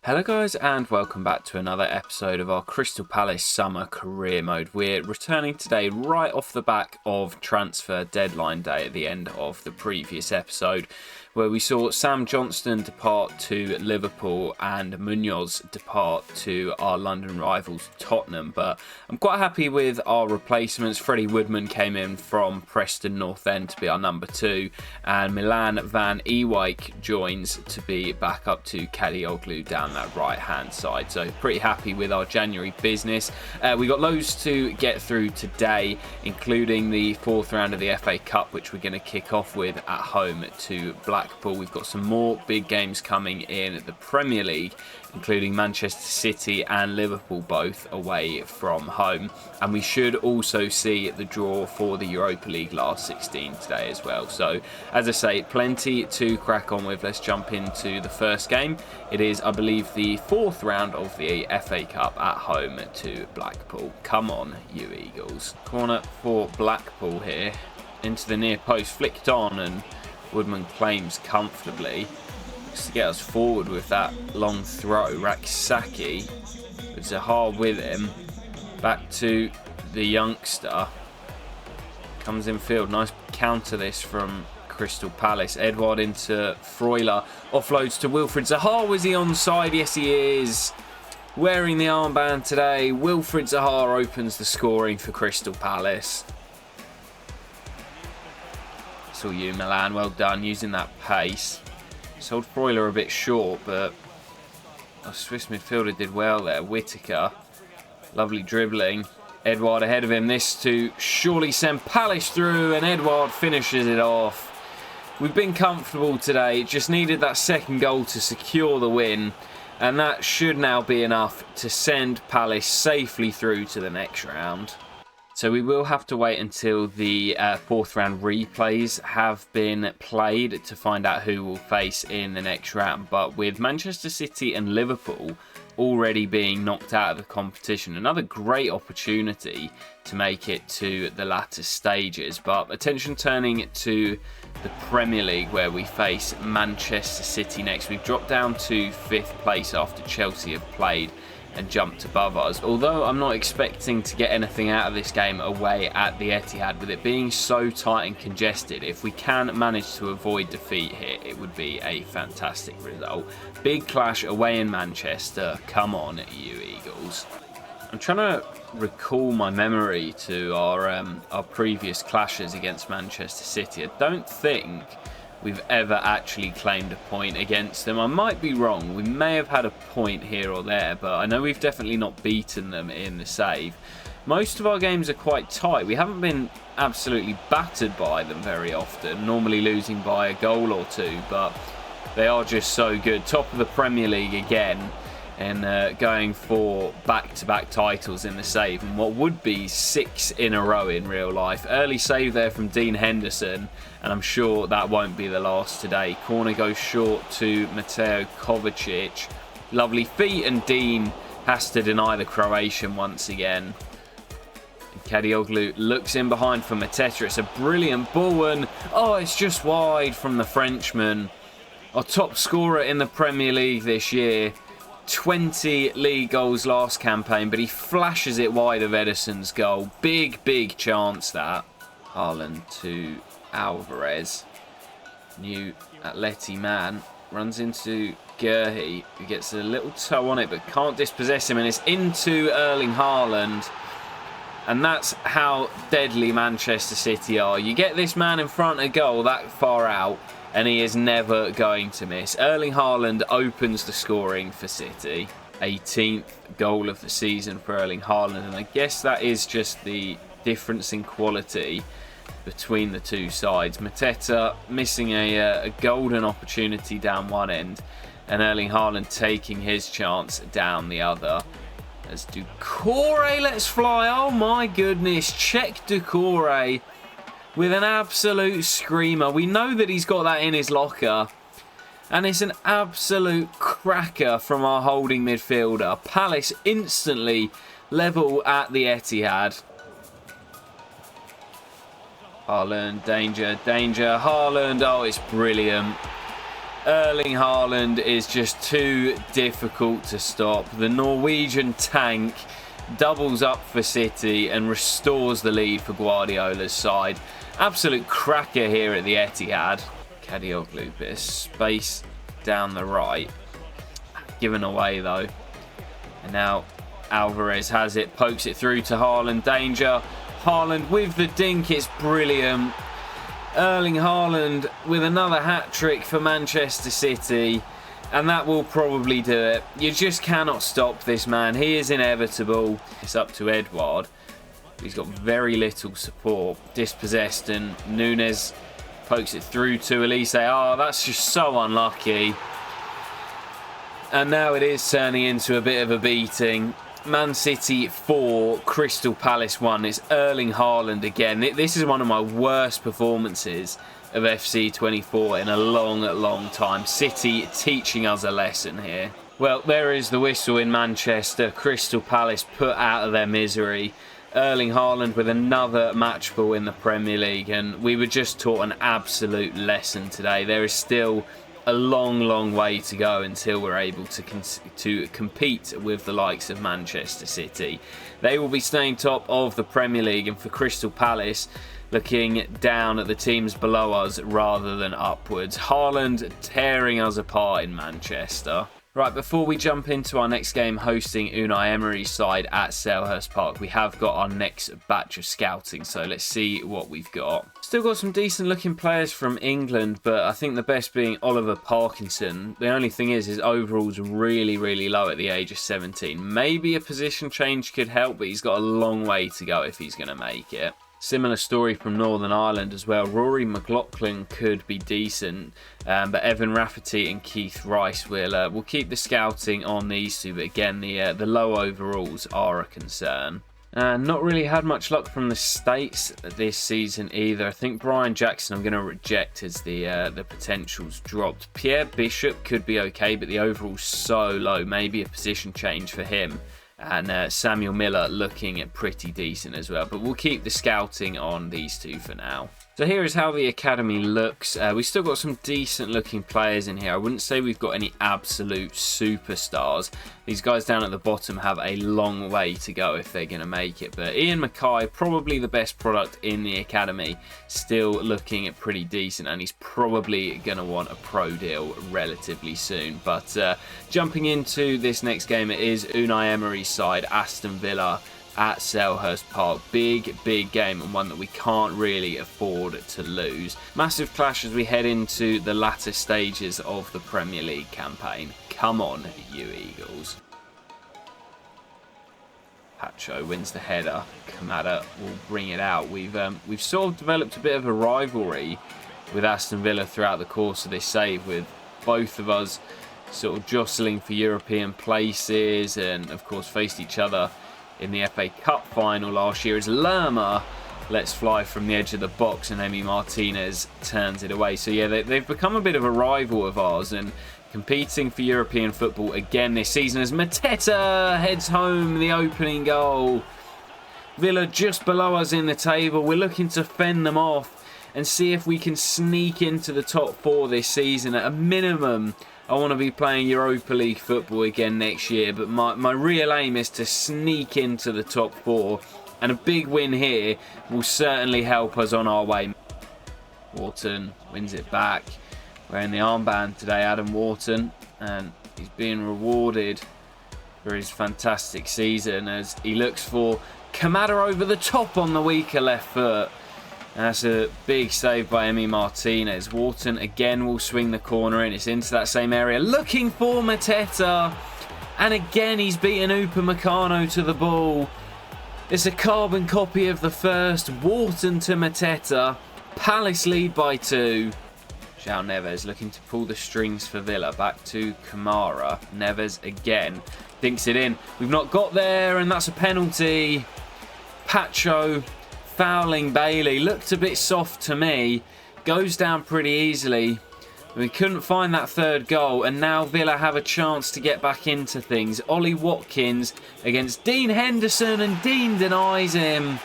Hello guys and welcome back to another episode of our Crystal Palace Summer Career Mode. We're returning today right off the back of transfer deadline day at the end of the previous episode, where we saw Sam Johnston depart to Liverpool and Munoz depart to our London rivals Tottenham. But I'm quite happy with our replacements. Freddie Woodman came in from Preston North End to be our number 2, and Milan van Ewijk joins to be back up to Kadioglu down that right hand side. So pretty happy with our January business. We got loads to get through today, including the 4th round of the FA Cup, which we're going to kick off with at home to Blackpool. We've got some more big games coming in the Premier League, including Manchester City and Liverpool, both away from home. And we should also see the draw for the Europa League last 16 today as well. So, as I say, plenty to crack on with. Let's jump into the first game. It is, I believe, the 4th round of the FA Cup at home to Blackpool. Come on, you Eagles. Corner for Blackpool here. Into the near post, flicked on, and Woodman claims comfortably. To get us forward with that long throw. Raksaki with Zaha with him. Back to the youngster. Comes in field. Nice counter this from Crystal Palace. Edouard into Freuler. Offloads to Wilfried Zaha. Was he onside? Yes, he is. Wearing the armband today. Wilfried Zaha opens the scoring for Crystal Palace. It's all you, Milan. Well done using that pace. Sold Freuler a bit short, but our Swiss midfielder did well there. Whittaker. Lovely dribbling. Edouard ahead of him. This to surely send Palace through, and Edouard finishes it off. We've been comfortable today. Just needed that second goal to secure the win, and that should now be enough to send Palace safely through to the next round. So we will have to wait until the 4th round replays have been played to find out who we'll face in the next round. But with Manchester City and Liverpool already being knocked out of the competition, another great opportunity to make it to the latter stages. But attention turning to the Premier League, where we face Manchester City next. We've dropped down to 5th place after Chelsea have played and jumped above us. Although I'm not expecting to get anything out of this game away at the Etihad, with it being so tight and congested, if we can manage to avoid defeat here, it would be a fantastic result. Big clash away in Manchester. Come on, you Eagles. I'm trying to recall my memory to our previous clashes against Manchester City. I don't think we've ever actually claimed a point against them. I might be wrong. We may have had a point here or there, but I know we've definitely not beaten them in the save. Most of our games are quite tight. We haven't been absolutely battered by them very often, normally losing by a goal or two, but they are just so good. Top of the Premier League again, and going for back-to-back titles in the save, and what would be 6 in a row in real life. Early save there from Dean Henderson, and I'm sure that won't be the last today. Corner goes short to Mateo Kovacic. Lovely feet, and Dean has to deny the Croatian once again. Kadioglu looks in behind for Mateta. It's a brilliant ball, and oh, it's just wide from the Frenchman. Our top scorer in the Premier League this year. 20 league goals last campaign, but he flashes it wide of Ederson's goal. Big chance that. Haaland to Alvarez. New Atleti man. Runs into Gerhi, who gets a little toe on it, but can't dispossess him, and it's into Erling Haaland. And that's how deadly Manchester City are. You get this man in front of goal that far out, and he is never going to miss. Erling Haaland opens the scoring for City. 18th goal of the season for Erling Haaland, and I guess that is just the difference in quality between the two sides. Mateta missing a golden opportunity down one end, and Erling Haaland taking his chance down the other. As Doucouré lets fly. Oh my goodness, check Doucouré with an absolute screamer. We know that he's got that in his locker, and it's an absolute cracker from our holding midfielder. Palace instantly level at the Etihad. Haaland, danger, Haaland. Oh, it's brilliant. Erling Haaland is just too difficult to stop. The Norwegian tank doubles up for City and restores the lead for Guardiola's side. Absolute cracker here at the Etihad. Kadioglu, bit of space down the right. Given away though. And now Alvarez has it, pokes it through to Haaland. Danger. Haaland with the dink, it's brilliant. Erling Haaland with another hat-trick for Manchester City. And that will probably do it. You just cannot stop this man. He is inevitable. It's up to Edouard. He's got very little support. Dispossessed, and Nunes pokes it through to Elise. Oh, that's just so unlucky. And now it is turning into a bit of a beating. Man City 4, Crystal Palace 1. It's Erling Haaland again. This is one of my worst performances of FC 24 in a long time. City teaching us a lesson here. Well, there is the whistle in Manchester. Crystal Palace put out of their misery. Erling Haaland with another match ball in the Premier League, and we were just taught an absolute lesson today. There is still a long way to go until we're able to compete with the likes of Manchester City. They will be staying top of the Premier League, and for Crystal Palace, looking down at the teams below us rather than upwards. Haaland tearing us apart in Manchester. Right, before we jump into our next game hosting Unai Emery's side at Selhurst Park, we have got our next batch of scouting, so let's see what we've got. Still got some decent looking players from England, but I think the best being Oliver Parkinson. The only thing is his overall's really low at the age of 17. Maybe a position change could help, but he's got a long way to go if he's going to make it. Similar story from Northern Ireland as well. Rory McLaughlin could be decent, but Evan Rafferty and Keith Rice will keep the scouting on these two. But again, the low overalls are a concern. Not really had much luck from the States this season either. I think Brian Jackson I'm going to reject as the potential's dropped. Pierre Bishop could be okay, but the overall's so low. Maybe a position change for him. And Samuel Miller looking pretty decent as well. But we'll keep the scouting on these two for now. So here is how the academy looks. We've still got some decent looking players in here. I wouldn't say we've got any absolute superstars. These guys down at the bottom have a long way to go if they're going to make it. But Ian Mackay, probably the best product in the academy, still looking pretty decent. And he's probably going to want a pro deal relatively soon. But jumping into this next game, it is Unai Emery's side, Aston Villa, at Selhurst Park. Big game, and one that we can't really afford to lose. Massive clash as we head into the latter stages of the Premier League campaign. Come on, you Eagles. Pacho wins the header. Kamada will bring it out. We've sort of developed a bit of a rivalry with Aston Villa throughout the course of this save, with both of us sort of jostling for European places, and of course faced each other in the FA Cup final last year as Lerma lets fly from the edge of the box and Emi Martinez turns it away. So yeah, they've become a bit of a rival of ours and competing for European football again this season as Mateta heads home the opening goal. Villa just below us in the table. We're looking to fend them off and see if we can sneak into the top four this season. At a minimum, I want to be playing Europa League football again next year, but my real aim is to sneak into the top four, and a big win here will certainly help us on our way. Wharton wins it back. Wearing the armband today, Adam Wharton, and he's being rewarded for his fantastic season as he looks for Kamada over the top on the weaker left foot. That's a big save by Emi Martinez. Wharton again will swing the corner in. It's into that same area. Looking for Mateta. And again he's beaten Upamecano to the ball. It's a carbon copy of the first. Wharton to Mateta. Palace lead by 2. João Neves looking to pull the strings for Villa. Back to Kamara. Neves again. Dinks it in. We've not got there, and that's a penalty. Pacho fouling Bailey. Looked a bit soft to me. Goes down pretty easily. We couldn't find that third goal, and now Villa have a chance to get back into things. Ollie Watkins against Dean Henderson, and Dean denies him.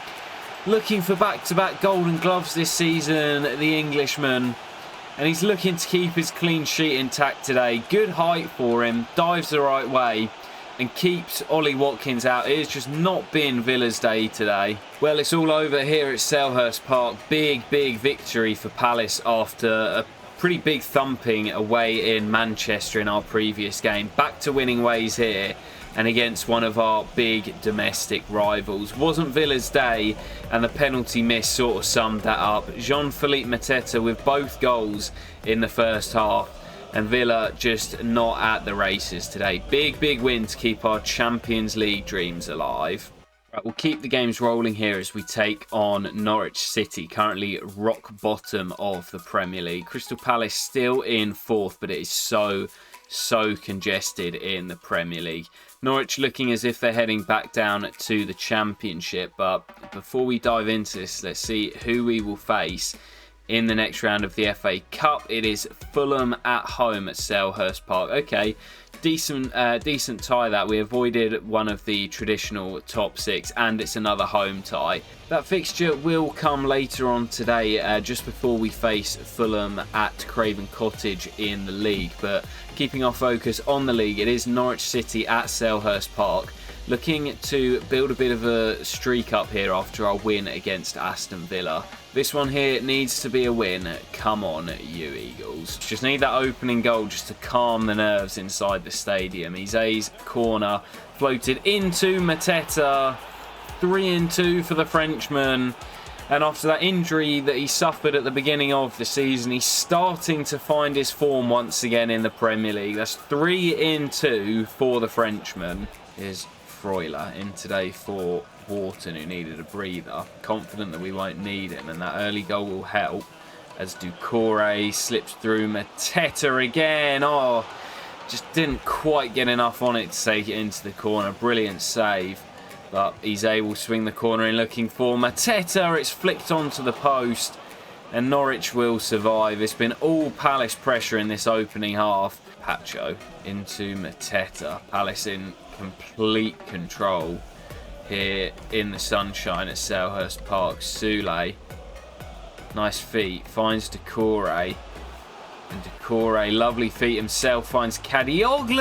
Looking for back-to-back Golden Gloves this season, the Englishman. And he's looking to keep his clean sheet intact today. Good height for him, dives the right way, and keeps Ollie Watkins out. It has just not been Villa's day today. Well, it's all over here at Selhurst Park. Big victory for Palace after a pretty big thumping away in Manchester in our previous game. Back to winning ways here, and against one of our big domestic rivals. Wasn't Villa's day, and the penalty miss sort of summed that up. Jean-Philippe Mateta with both goals in the first half, and Villa just not at the races today. Big win to keep our Champions League dreams alive. Right, we'll keep the games rolling here as we take on Norwich City, currently rock bottom of the Premier League. Crystal Palace still in fourth, but it is so congested in the Premier League. Norwich looking as if they're heading back down to the Championship, but before we dive into this, let's see who we will face in the next round of the FA Cup. It is Fulham at home at Selhurst Park. Okay, decent tie that. We avoided one of the traditional top six, and it's another home tie. That fixture will come later on today, just before we face Fulham at Craven Cottage in the league. But keeping our focus on the league, it is Norwich City at Selhurst Park, looking to build a bit of a streak up here after our win against Aston Villa. This one here needs to be a win. Come on, you Eagles. Just need that opening goal just to calm the nerves inside the stadium. Ize's corner floated into Mateta. 3-2 for the Frenchman. And after that injury that he suffered at the beginning of the season, he's starting to find his form once again in the Premier League. That's 3-2 for the Frenchman. Here's Freuler in today for Wharton, who needed a breather. Confident that we won't need him, and that early goal will help as Doucouré slips through Mateta again. Oh, just didn't quite get enough on it to take it into the corner. Brilliant save, but Ize will swing the corner in looking for Mateta. It's flicked onto the post, and Norwich will survive. It's been all Palace pressure in this opening half. Pacho into Mateta. Palace in complete control here in the sunshine at Selhurst Park. Soulé, nice feet, finds Doucouré, and Doucouré, lovely feet himself, finds Kadioglu.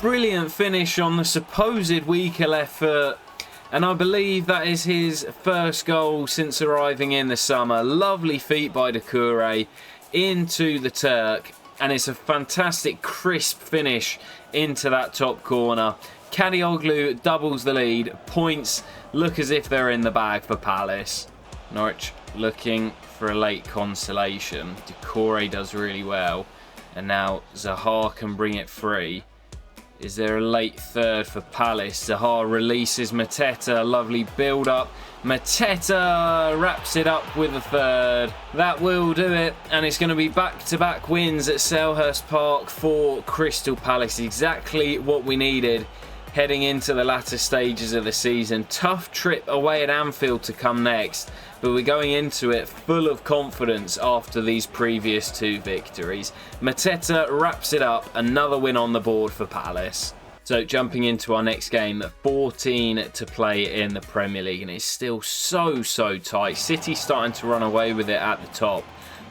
Brilliant finish on the supposed weaker left foot, and I believe that is his first goal since arriving in the summer. Lovely feet by Doucouré into the Turk, and it's a fantastic crisp finish into that top corner. Kadioglu doubles the lead. Points look as if they're in the bag for Palace. Norwich looking for a late consolation. Doucouré does really well, and now Zaha can bring it free. Is there a late third for Palace? Zaha releases Mateta. Lovely build-up. Mateta wraps it up with a third. That will do it, and it's going to be back-to-back wins at Selhurst Park for Crystal Palace. Exactly what we needed heading into the latter stages of the season. Tough trip away at Anfield to come next, but we're going into it full of confidence after these previous two victories. Mateta wraps it up, another win on the board for Palace. So jumping into our next game, 14 to play in the Premier League, and it's still so tight. City starting to run away with it at the top,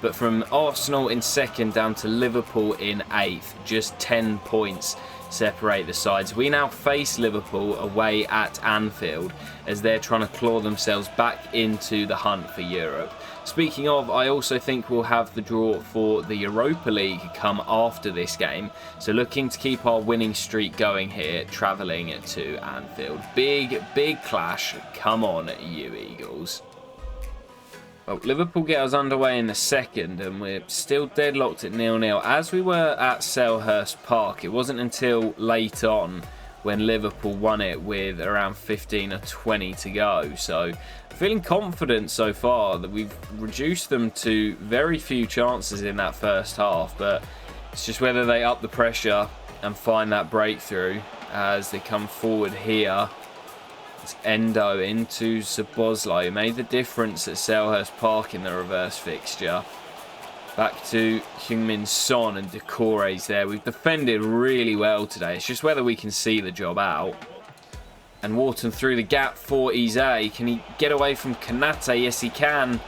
but from Arsenal in second down to Liverpool in 8th, just 10 points separate the sides. We now face Liverpool away at Anfield as they're trying to claw themselves back into the hunt for Europe. Speaking of, I also think we'll have the draw for the Europa League come after this game. So looking to keep our winning streak going here, travelling to Anfield. Big clash. Come on, you Eagles. Well, Liverpool get us underway in the second, and we're still deadlocked at 0-0. As we were at Selhurst Park, it wasn't until late on when Liverpool won it with around 15 or 20 to go. So feeling confident so far that we've reduced them to very few chances in that first half, but it's just whether they up the pressure and find that breakthrough as they come forward here. It's Endo into Szoboszlai, who made the difference at Selhurst Park in the reverse fixture. Back to Heung-min Son, and Doucouré's there. We've defended really well today. It's just whether we can see the job out. And Wharton through the gap for Ize. Can he get away from Kanate? Yes, he can.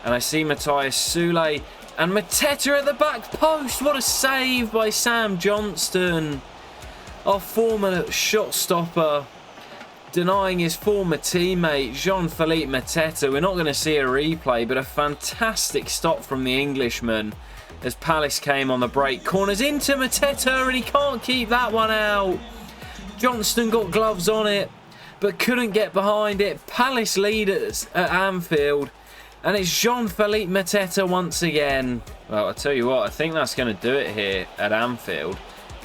And I see Matthias Sule and Mateta at the back post. What a save by Sam Johnston. Our former shot stopper denying his former teammate Jean-Philippe Mateta. We're not going to see a replay, but a fantastic stop from the Englishman as Palace came on the break. Corners into Mateta and he can't keep that one out. Johnston got gloves on it but couldn't get behind it. Palace leaders at Anfield, and it's Jean-Philippe Mateta once again. Well, I tell you what, I think that's going to do it here at Anfield.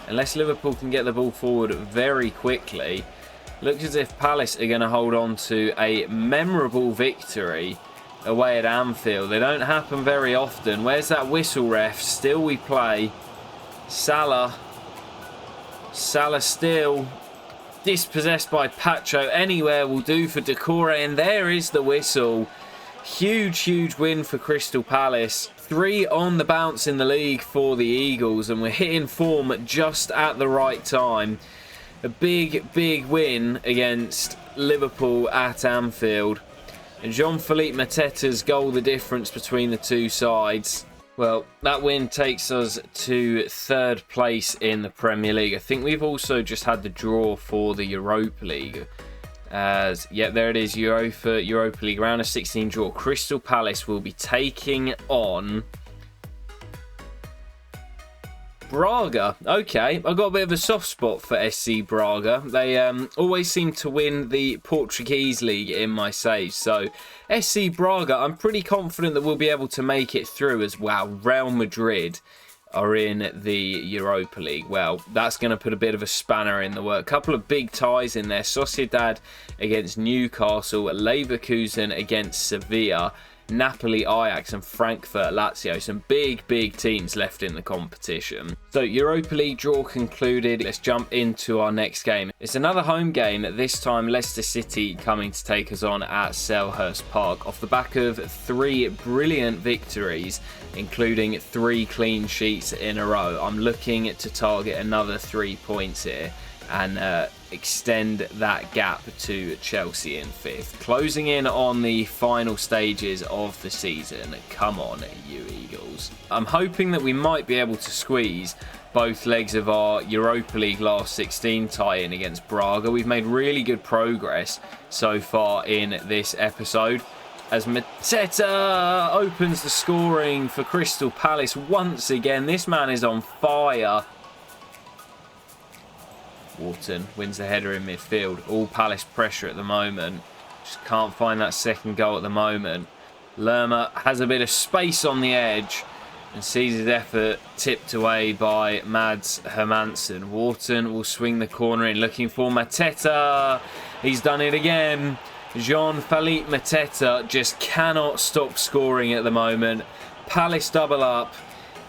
Unless Liverpool can get the ball forward very quickly, looks as if Palace are going to hold on to a memorable victory away at Anfield. They don't happen very often. Where's that whistle, ref? Still we play. Salah still dispossessed by Pacho. Anywhere will do for Decore, and there is the whistle. Huge win for Crystal Palace. 3 on the bounce in the league for the Eagles, and we're hitting form just at the right time. A big win against Liverpool at Anfield. And Jean-Philippe Mateta's goal the difference between the two sides. Well, that win takes us to 3rd place in the Premier League. I think we've also just had the draw for the Europa League. Yeah, there it is, Europa League round of 16 draw. Crystal Palace will be taking on Braga. Okay, I've got a bit of a soft spot for SC Braga. They always seem to win the Portuguese league in my saves. So SC Braga, I'm pretty confident that we'll be able to make it through as well. Real Madrid are in the Europa League. Well, that's going to put a bit of a spanner in the work. Couple of big ties in there. Sociedad against Newcastle, Leverkusen against Sevilla, Napoli, Ajax and Frankfurt, Lazio. Some big teams left in the competition. So Europa League draw concluded. Let's jump into our next game. It's another home game, this time Leicester City coming to take us on at Selhurst Park off the back of 3 brilliant victories, including 3 clean sheets in a row. I'm looking to target another 3 points here and extend that gap to Chelsea in 5th. Closing in on the final stages of the season. Come on, you Eagles. I'm hoping that we might be able to squeeze both legs of our Europa League last 16 tie-in against Braga. We've made really good progress so far in this episode, as Mateta opens the scoring for Crystal Palace once again. This man is on fire. Wharton wins the header in midfield. All Palace pressure at the moment. Just can't find that second goal at the moment. Lerma has a bit of space on the edge and sees his effort tipped away by Mads Hermansen. Wharton will swing the corner in, looking for Mateta. He's done it again. Jean-Philippe Mateta just cannot stop scoring at the moment. Palace double up.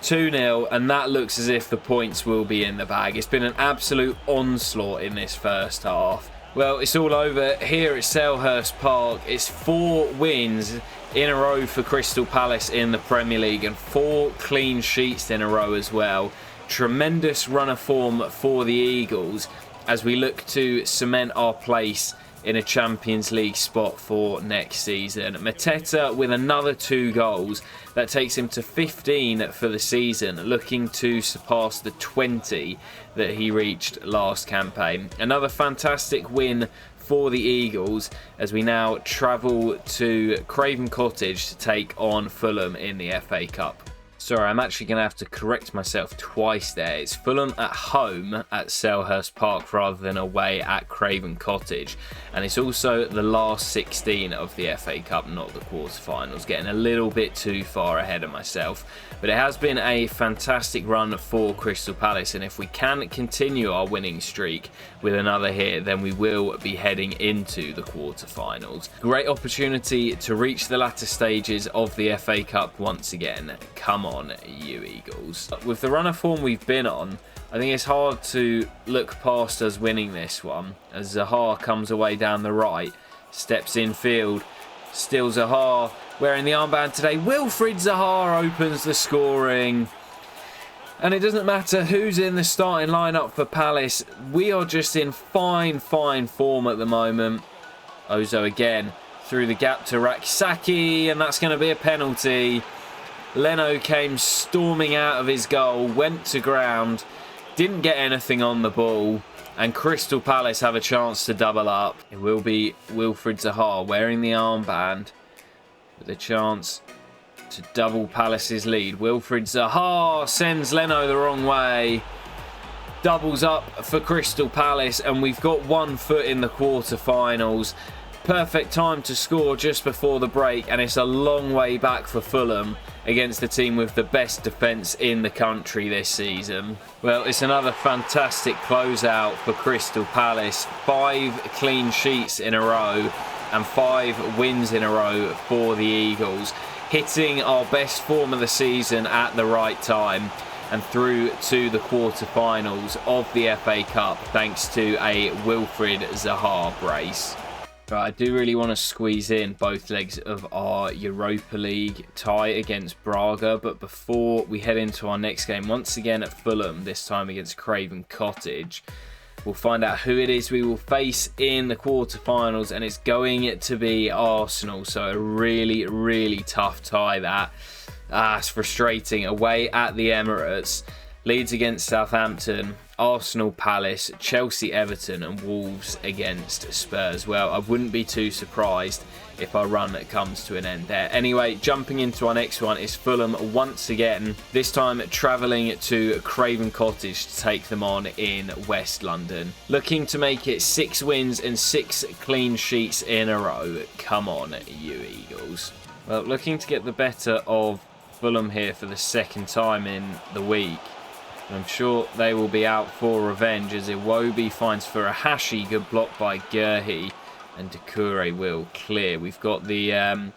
2-0, and that looks as if the points will be in the bag. It's been an absolute onslaught in this first half. Well, it's all over here at Selhurst Park. It's 4 wins in a row for Crystal Palace in the Premier League and 4 clean sheets in a row as well. Tremendous run of form for the Eagles as we look to cement our place in a Champions League spot for next season. Mateta with another 2 goals. That takes him to 15 for the season, looking to surpass the 20 that he reached last campaign. Another fantastic win for the Eagles as we now travel to Craven Cottage to take on Fulham in the FA Cup. Sorry, I'm actually going to have to correct myself twice there. It's Fulham at home at Selhurst Park rather than away at Craven Cottage. And it's also the last 16 of the FA Cup, not the quarterfinals. Getting a little bit too far ahead of myself. But it has been a fantastic run for Crystal Palace. And if we can continue our winning streak with another hit, then we will be heading into the quarterfinals. Great opportunity to reach the latter stages of the FA Cup once again. Come on, you Eagles. With the run of form we've been on, I think it's hard to look past us winning this one as Zaha comes away down the right, steps in field, still Zaha wearing the armband today. Wilfried Zaha opens the scoring. And it doesn't matter who's in the starting lineup for Palace, we are just in fine form at the moment. Ozo again through the gap to Rakisaki, and that's going to be a penalty. Leno came storming out of his goal, went to ground, didn't get anything on the ball, and Crystal Palace have a chance to double up. It will be Wilfried Zaha wearing the armband with a chance to double Palace's lead. Wilfried Zaha sends Leno the wrong way. Doubles up for Crystal Palace, and we've got 1 foot in the quarter-finals. Perfect time to score just before the break, and it's a long way back for Fulham against the team with the best defence in the country this season. Well, it's another fantastic closeout for Crystal Palace. 5 clean sheets in a row and 5 wins in a row for the Eagles, hitting our best form of the season at the right time and through to the quarter-finals of the FA Cup thanks to a Wilfried Zaha brace. Right, I do really want to squeeze in both legs of our Europa League tie against Braga, but before we head into our next game, once again at Fulham, this time against Craven Cottage, we'll find out who it is we will face in the quarterfinals, and it's going to be Arsenal, so a really, really tough tie that. It's frustrating. Away at the Emirates, Leeds against Southampton, Arsenal, Palace, Chelsea, Everton and Wolves against Spurs. Well, I wouldn't be too surprised if our run comes to an end there. Anyway, jumping into our next one is Fulham once again, this time travelling to Craven Cottage to take them on in West London. Looking to make it 6 wins and 6 clean sheets in a row. Come on, you Eagles. Well, looking to get the better of Fulham here for the second time in the week. I'm sure they will be out for revenge as Iwobi finds Furuhashi, good block by Gurhi, and Doucouré will clear. We've got the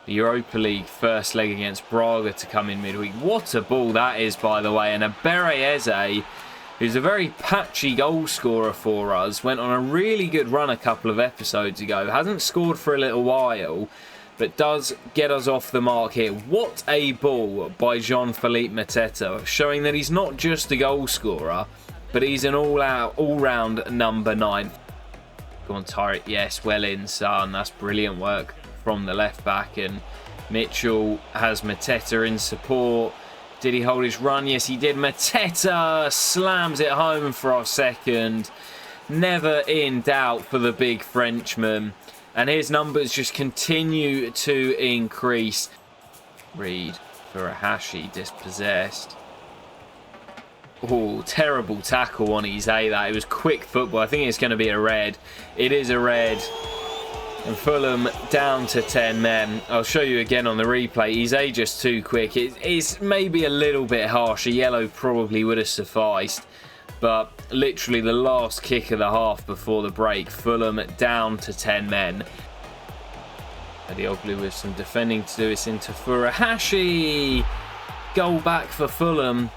Europa League first leg against Braga to come in midweek. What a ball that is, by the way. And Abere Eze, who's a very patchy goal scorer for us, went on a really good run a couple of episodes ago. Hasn't scored for a little while, but does get us off the mark here. What a ball by Jean-Philippe Mateta, showing that he's not just a goal scorer, but he's an all-round number 9. Go on, Tyrick. Yes, well in, son. That's brilliant work from the left back. And Mitchell has Mateta in support. Did he hold his run? Yes, he did. Mateta slams it home for our second. Never in doubt for the big Frenchman. And his numbers just continue to increase. Reed Furuhashi dispossessed. Oh, terrible tackle on Eze that. It was quick football. I think it's going to be a red. It is a red. And Fulham down to 10 men. I'll show you again on the replay. Eze just too quick. It's maybe a little bit harsh. A yellow probably would have sufficed. But literally the last kick of the half before the break, Fulham down to 10 men. Adioglu with some defending to do. It's into Furuhashi. Goal back for Fulham.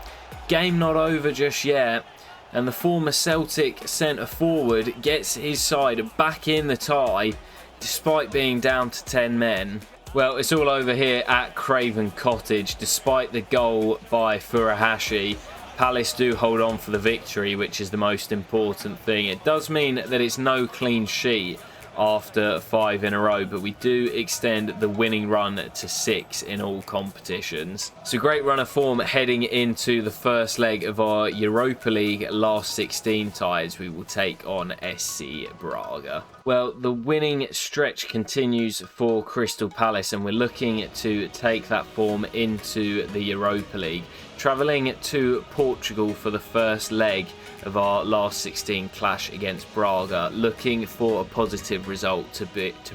Game not over just yet. And the former Celtic centre forward gets his side back in the tie despite being down to 10 men. Well, it's all over here at Craven Cottage. Despite the goal by Furuhashi, Palace do hold on for the victory, which is the most important thing. It does mean that it's no clean sheet after 5 in a row, but we do extend the winning run to 6 in all competitions. It's a great run of form heading into the first leg of our Europa League last 16 ties. We will take on SC Braga. Well, the winning stretch continues for Crystal Palace, and we're looking to take that form into the Europa League. Travelling to Portugal for the first leg of our last 16 clash against Braga, looking for a positive result to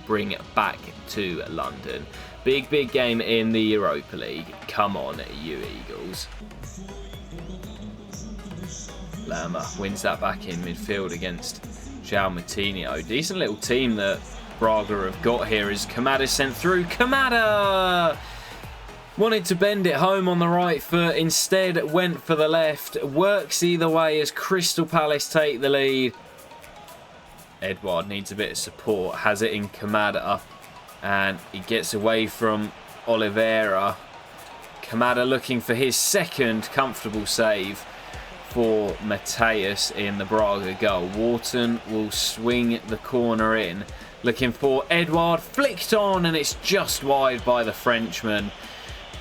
bring it back to London. Big game in the Europa League. Come on, you Eagles. Lama wins that back in midfield against João Moutinho. Decent little team that Braga have got here as Kamada sent through. Kamada! Wanted to bend it home on the right foot, instead went for the left. Works either way as Crystal Palace take the lead. Edouard needs a bit of support, has it in Kamada, and he gets away from Oliveira. Kamada looking for his second comfortable save for Mateus in the Braga goal. Wharton will swing the corner in. Looking for Edouard, flicked on, and it's just wide by the Frenchman.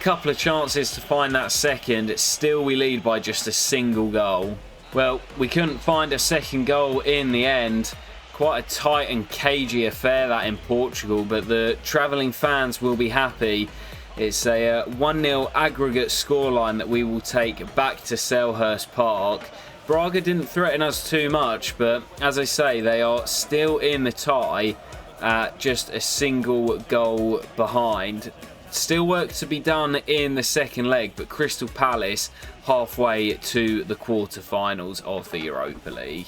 Couple of chances to find that second. Still we lead by just a single goal. Well, we couldn't find a second goal in the end. Quite a tight and cagey affair that in Portugal, but the travelling fans will be happy. It's a 1-0 aggregate scoreline that we will take back to Selhurst Park. Braga didn't threaten us too much, but as I say, they are still in the tie at just a single goal behind. Still work to be done in the second leg, but Crystal Palace halfway to the quarter-finals of the Europa League.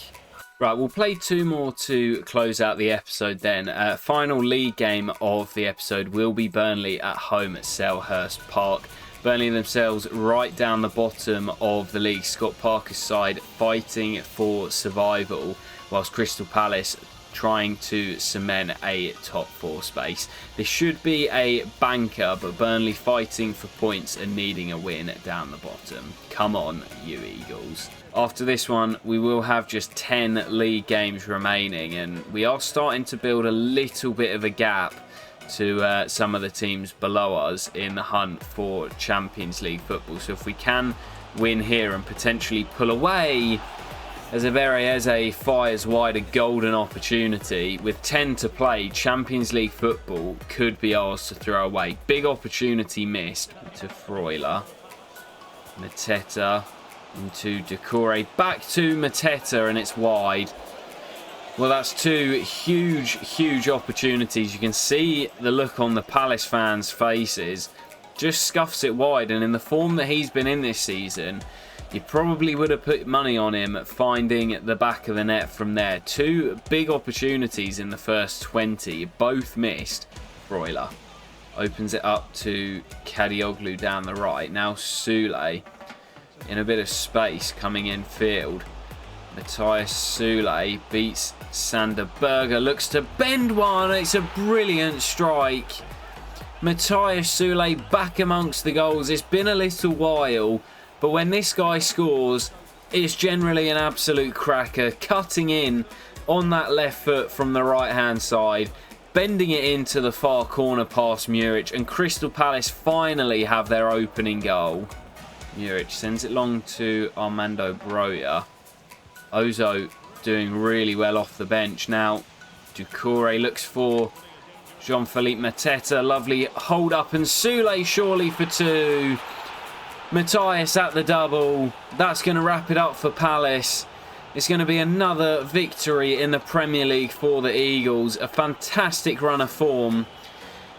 Right, we'll play two more to close out the episode then. Final league game of the episode will be Burnley at home at Selhurst Park. Burnley themselves right down the bottom of the league. Scott Parker's side fighting for survival, whilst Crystal Palace trying to cement a top 4 space. This should be a banker, but Burnley fighting for points and needing a win down the bottom. Come on, you Eagles. After this one, we will have just 10 league games remaining, and we are starting to build a little bit of a gap to some of the teams below us in the hunt for Champions League football. So if we can win here and potentially pull away, as Eze fires wide a golden opportunity. With 10 to play, Champions League football could be ours to throw away. Big opportunity missed to Freuler. Mateta into Decore. Back to Mateta, and it's wide. Well, that's two huge opportunities. You can see the look on the Palace fans' faces. Just scuffs it wide, and in the form that he's been in this season, you probably would have put money on him finding the back of the net from there. Two big opportunities in the first 20, both missed. Freuler opens it up to Kadioglu down the right. Now Sule in a bit of space coming in field. Matthias Sule beats Sander Berger, looks to bend one. It's a brilliant strike. Matthias Sule back amongst the goals. It's been a little while, but when this guy scores, it's generally an absolute cracker. Cutting in on that left foot from the right-hand side, bending it into the far corner past Muric, and Crystal Palace finally have their opening goal. Muric sends it long to Armando Broja. Ozo doing really well off the bench. Now Decore looks for Jean-Philippe Mateta. Lovely hold up, and Sule surely for two. Matthias at the double. That's going to wrap it up for Palace. It's going to be another victory in the Premier League for the Eagles. A fantastic run of form.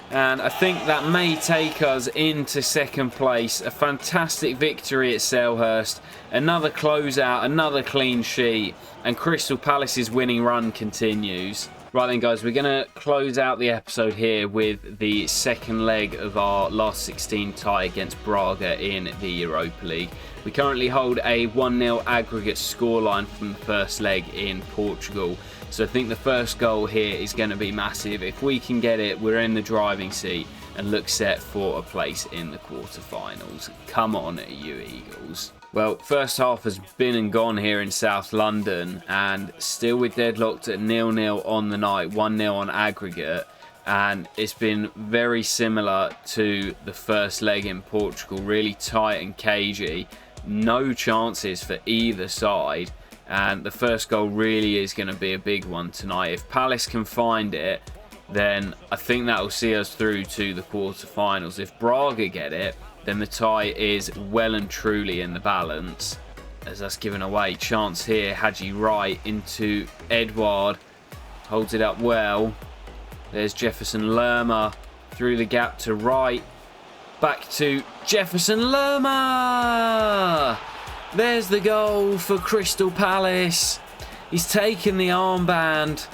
And I think that may take us into second place. A fantastic victory at Selhurst. Another closeout, another clean sheet. And Crystal Palace's winning run continues. Right then, guys, we're going to close out the episode here with the second leg of our last 16 tie against Braga in the Europa League. We currently hold a 1-0 aggregate scoreline from the first leg in Portugal. So I think the first goal here is going to be massive. If we can get it, we're in the driving seat and look set for a place in the quarterfinals. Come on, you Eagles. Well, first half has been and gone here in South London, and still we're deadlocked at 0-0 on the night, 1-0 on aggregate, and it's been very similar to the first leg in Portugal, really tight and cagey, no chances for either side, and the first goal really is going to be a big one tonight. If Palace can find it, then I think that will see us through to the quarterfinals. If Braga get it, then the tie is well and truly in the balance. As that's given away, chance here, Haji Wright into Edouard, holds it up well. There's Jefferson Lerma through the gap to Wright, back to Jefferson Lerma. There's the goal for Crystal Palace. He's taken the armband,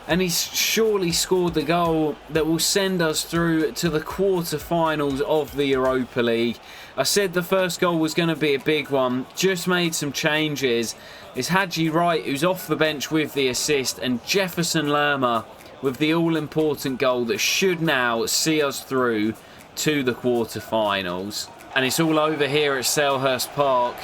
and he's surely scored the goal that will send us through to the quarterfinals of the Europa League. I said the first goal was going to be a big one. Just made some changes. It's Haji Wright who's off the bench with the assist, and Jefferson Lerma with the all-important goal that should now see us through to the quarterfinals. And it's all over here at Selhurst Park.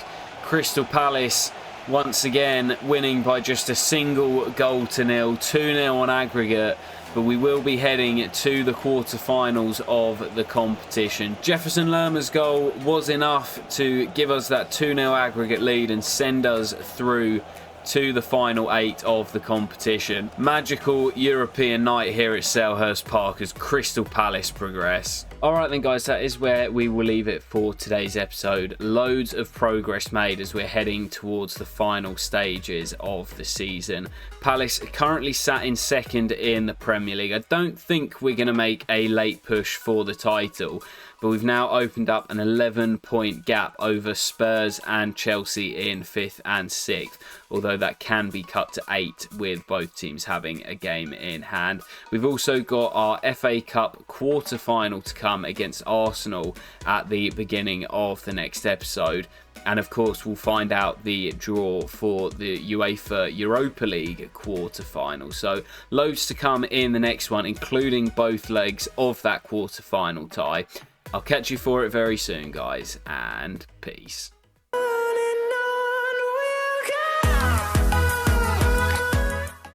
Crystal Palace once again winning by just a single goal to nil, 2-0 on aggregate. but we will be heading to the quarterfinals of the competition. Jefferson Lerma's goal was enough to give us that 2-0 aggregate lead and send us through to the final 8 of the competition. Magical European night here at Selhurst Park as Crystal Palace progress. Alright then guys, that is where we will leave it for today's episode. Loads of progress made as we're heading towards the final stages of the season. Palace currently sat in second in the Premier League. I don't think we're going to make a late push for the title, but we've now opened up an 11-point gap over Spurs and Chelsea in 5th and 6th, although that can be cut to 8 with both teams having a game in hand. We've also got our FA Cup quarter-final to come against Arsenal at the beginning of the next episode. And of course, we'll find out the draw for the UEFA Europa League quarter-final. So loads to come in the next one, including both legs of that quarter-final tie. I'll catch you for it very soon, guys, and peace.